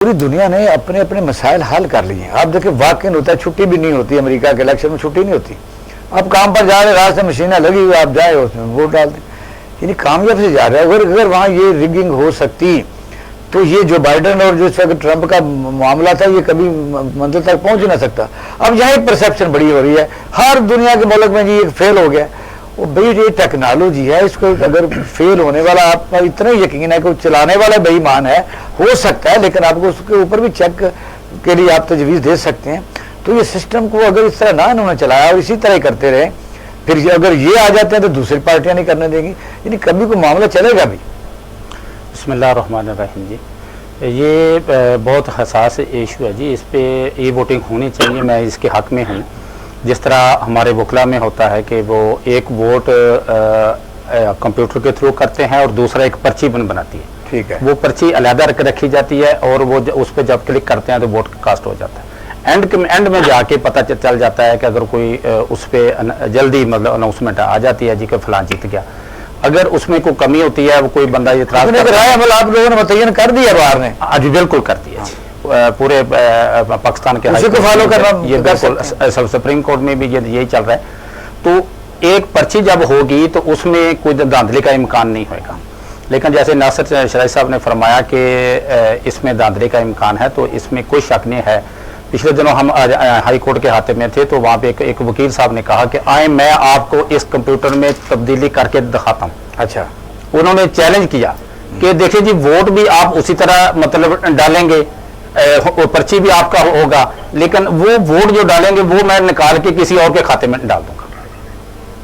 पूरी दुनिया ने अपने अपने मसाइल हल कर लिए हैं। आप देखिए वाकई होता है, छुट्टी भी नहीं होती, अमेरिका के इलेक्शन में छुट्टी नहीं होती। आप काम पर जा रहे, रास्ते मशीनें लगी हुई, आप जाए उसमें वोट डाल दें, यानी कामयाब से जा रहे हैं। अगर वहाँ ये रिगिंग हो सकती तो ये जो बाइडन और जो इस वक्त ट्रंप का मामला था ये कभी मंजिल तक पहुंच ही ना सकता। अब यहाँ परसेप्शन बड़ी हो रही है हर दुनिया के मुल्क में, ये फेल हो गया। वो भाई ये टेक्नोलॉजी है, इसको अगर फेल होने वाला आपका इतना यकीन है कि चलाने वाला बेईमान है, हो सकता है, लेकिन आपको उसके ऊपर भी चेक के लिए आप तजवीज़ दे सकते हैं। तो ये सिस्टम को अगर इस तरह ना इन्होंने चलाया और इसी तरह ही करते रहे, फिर अगर ये आ जाते हैं तो दूसरी पार्टियां नहीं करने देंगी, यानी कभी कोई मामला चलेगा भी। बिस्मिल्लाहिर्रहमानिर्रहीम जी, ये बहुत हसास इशू है जी, इस पे ई वोटिंग होनी चाहिए, मैं इसके हक में हूँ। जिस तरह हमारे वकला में होता है कि वो एक वोट कंप्यूटर के थ्रू करते हैं और दूसरा एक पर्ची बनाती है, ठीक है, वो पर्ची अलहदा रखी जाती है और वो उस पर जब क्लिक करते हैं तो वोट कास्ट हो जाता है। एंड में जाके पता चल जाता है कि अगर कोई उस पर जल्दी मतलब अनाउंसमेंट आ जाती है जी कि फलां जीत गया। अगर उसमें कोई कमी होती है, वो कोई बंदा ये राय अमल आप लोगों ने मुतय्यन कर दिया बाहर ने, आज बिल्कुल कर दिया जी, पूरे पाकिस्तान के उसी को फॉलो करना ये बिल्कुल सुप्रीम कोर्ट में भी यही चल रहा है। तो एक पर्ची जब होगी तो उसमें कोई धांधली का इम्कान नहीं होगा, लेकिन जैसे नासिर शराई साहब ने फरमाया कि इसमें धांधली का इम्कान है, तो इसमें कोई शक नहीं है। पिछले दिनों हम हाई कोर्ट के हाथे में थे, तो वहाँ पे एक वकील साहब ने कहा कि आए मैं आपको इस कंप्यूटर में तब्दीली करके दिखाता हूँ। अच्छा, उन्होंने चैलेंज किया कि देखिए जी वोट भी आप उसी तरह मतलब डालेंगे, पर्ची भी आपका होगा, लेकिन वो वोट जो डालेंगे वो मैं निकाल के किसी और के खाते में डाल दूंगा।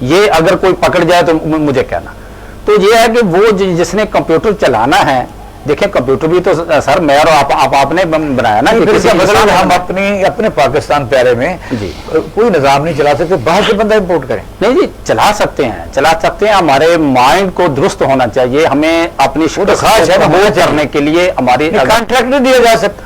ये अगर कोई पकड़ जाए तो मुझे कहना। तो ये है कि वो जिसने कंप्यूटर चलाना है, देखिए कंप्यूटर भी तो सर मैं और आपने बनाया ना, कि किसी मतलब हम अपने पाकिस्तान प्यारे में जी कोई निजाम नहीं चला सकते, बाहर से बंदा इंपोर्ट करें? नहीं जी, चला सकते हैं। हमारे माइंड को दुरुस्त होना चाहिए, हमें अपनी खास है वो करने के लिए हमारे कॉन्ट्रैक्ट नहीं दिया जा सकता।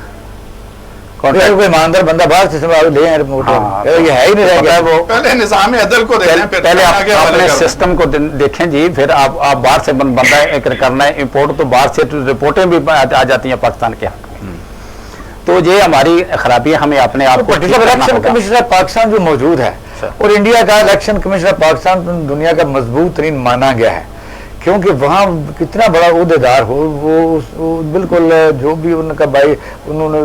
कोई ईमानदार बंदा बाहर से ले आए रिपोर्ट, ये है ही नहीं रह गया। वो पहले निज़ाम अदल को पहले अपने सिस्टम को देखें जी, फिर आप बाहर से बंदा करना है इंपोर्ट, तो बाहर से रिपोर्टें भी आ जाती हैं पाकिस्तान के हक में। तो ये हमारी खराबी है, हमें अपने आप को इलेक्शन कमिश्नर पाकिस्तान जो मौजूद है और इंडिया का इलेक्शन कमिश्नर पाकिस्तान दुनिया का मजबूत तरीन माना गया है, क्योंकि वहाँ कितना बड़ा उहदेदार हो वो बिल्कुल जो भी उनका भाई उन्होंने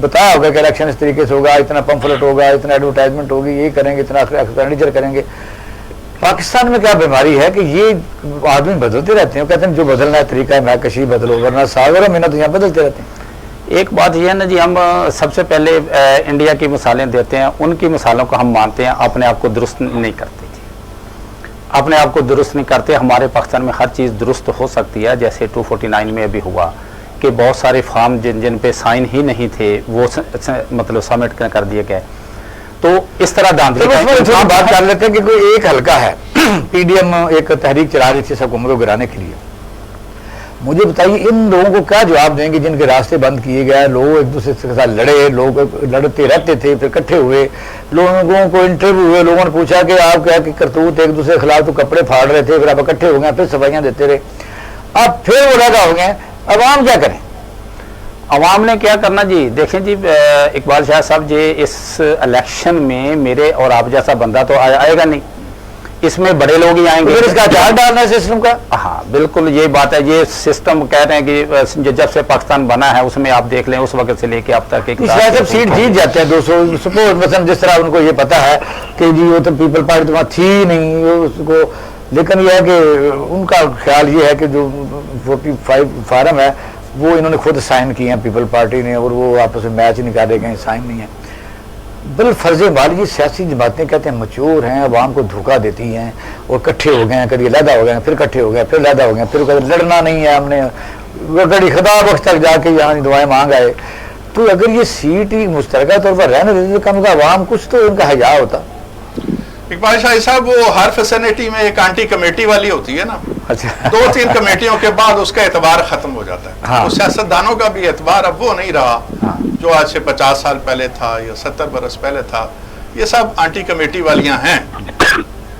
बताया होगा कि इलेक्शन इस तरीके से होगा, इतना पंफलेट होगा, इतना एडवर्टाइजमेंट होगी, ये करेंगे, इतना एक्सपेंडिचर करेंगे। पाकिस्तान में क्या बीमारी है कि ये आदमी बदलते रहते हैं, कहते हैं जो बदलना है तरीका है, मैं कशी बदलो, वरना साल महीना तो यहाँ बदलते रहते हैं। एक बात यह है ना जी, हम सबसे पहले इंडिया की मिसालें देते हैं, उनकी मिसालों को हम मानते हैं, अपने आप को दुरुस्त नहीं करते, अपने आप को दुरुस्त नहीं करते। हमारे पाकिस्तान में हर चीज़ दुरुस्त हो सकती है, जैसे 249 में भी हुआ कि बहुत सारे फॉर्म जिन पे साइन ही नहीं थे वो मतलब सबमिट कर दिए गए। तो इस तरह धांधली तो बात कर लेते हैं कि कोई एक हल्का है पीडीएम एक तहरीक चला रही थी सब हुकूमत को गिराने के लिए। मुझे बताइए इन लोगों को क्या जवाब देंगे जिनके रास्ते बंद किए गए, लोग एक दूसरे के साथ लड़े, लोग लड़ते रहते थे, फिर इकट्ठे हुए, लोगों को इंटरव्यू हुए, लोगों ने पूछा कि आप क्या कि करतूत एक दूसरे के खिलाफ तो कपड़े फाड़ रहे थे, फिर आप इकट्ठे हो गए, फिर सफाइयाँ देते रहे, अब फिर वो लगा हो गए। अवाम क्या करें? अवाम ने क्या करना जी, देखें जी इकबाल शाह साहब जी, इस इलेक्शन में मेरे और आप जैसा बंदा तो आएगा नहीं, इसमें बड़े लोग ही आएंगे। फिर इसका चार्ज डालना है सिस्टम का। हाँ बिल्कुल ये बात है, ये सिस्टम कह रहे हैं कि जब से पाकिस्तान बना है उसमें आप देख लें उस वक्त से लेके अब तक सब सीट जीत जाते हैं 200। सपोज मतलब जिस तरह उनको ये पता है कि जी वो तो पीपल पार्टी तो वहाँ थी नहीं उसको, लेकिन यह है कि उनका ख्याल ये है कि जो 45 फार्म है वो इन्होंने खुद साइन किए हैं पीपल पार्टी ने, और वो आपस में मैच नहीं कर रहे, कहीं साइन नहीं है। बिल फर्ज वाली ये सियासी जमातें कहते हैं मचूर हैं, अवाम को धोखा देती हैं और इकट्ठे हो गए हैं, कभी लहदा हो गए, फिर इकट्ठे हो गए, फिर लहदा हो गए, फिर कहते लड़ना नहीं है हमने, गड़ी खुदा बख्श तक जाके यहाँ दुआएं मांग आए। तो अगर ये सीट ही मुश्तरका तौर पर रहने देते तो कम का अवाम कुछ तो इनका हया होता। इकबाल शाही साहब वो हर फैसिलिटी में एक आंटी कमेटी वाली होती है ना, अच्छा 2-3 कमेटियों के बाद उसका एतबार खत्म हो जाता है। हाँ। तो सियासतदानों का भी एतबार अब वो नहीं रहा जो आज से 50 साल पहले था या 70 बरस पहले था। ये सब आंटी कमेटी वालियां हैं,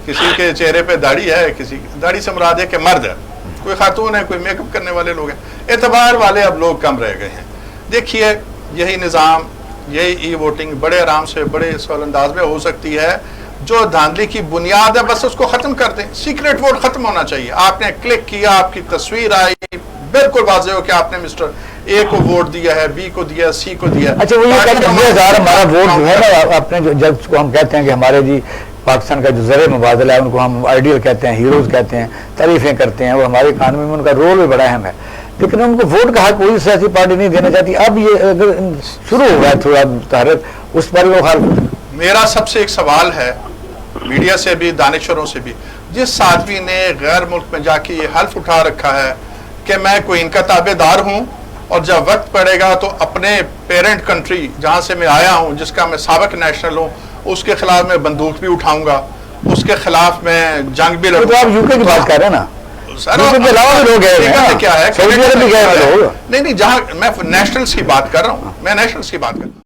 किसी के चेहरे पे दाढ़ी है, किसी दाढ़ी से मुराद है कि मर्द है, कोई खातून है, कोई मेकअप करने वाले लोग हैं, एतबार वाले अब लोग कम रह गए हैं। دیکھیے یہی نظام، یہی ای ووٹنگ بڑے آرام سے بڑے سہل انداز میں ہو سکتی ہے. جو دھاندلی کی بنیاد ہے بس اس کو ختم کر دیں. سیکریٹ ووٹ ختم ہونا چاہیے. آپ نے کلک کیا، آپ کی تصویر آئی، بالکل واضح ہو کہ آپ نے مسٹر اے کو ووٹ دیا ہے، بی کو دیا، سی کو دیا. اچھا وہ یہ کہتے ہیں 20,000 ہمارا ووٹ جو ہے نا، اپنے جو جج کو ہم کہتے ہیں کہ ہمارے جی پاکستان کا جو زر مبادلہ ہے ان کو ہم آئیڈیل کہتے ہیں، ہیروز کہتے ہیں، تعریفیں کرتے ہیں، وہ ہماری اکانومی میں ان کا رول بھی بڑا اہم ہے، لیکن ان کو ووٹ کا حق کوئی سیاسی پارٹی نہیں دینا چاہتی. اب یہ اگر شروع ہو گیا تھوڑا تحریک اس پر وہ خالف. میرا سب سے ایک سوال ہے میڈیا سے بھی، دانشوروں سے بھی، جس آدمی نے غیر ملک میں جا کے یہ حلف اٹھا رکھا ہے کہ میں کوئی ان کا تابع دار ہوں اور جب وقت پڑے گا تو اپنے پیرنٹ کنٹری جہاں سے میں آیا ہوں، جس کا میں سابق نیشنل ہوں، اس کے خلاف میں بندوق بھی اٹھاؤں گا، اس کے خلاف میں جنگ بھی لڑوں تو گا. آپ یو کے کی بات کر رہے ہیں نا، یو کے کے علاوہ بھی لوگ گئے ہیں، کیا ہے سعودی عرب بھی گئے ہیں لوگ. نہیں جہاں میں نیشنلز کی بات کر رہا ہوں، میں نیشنلز کی بات کر رہا ہوں.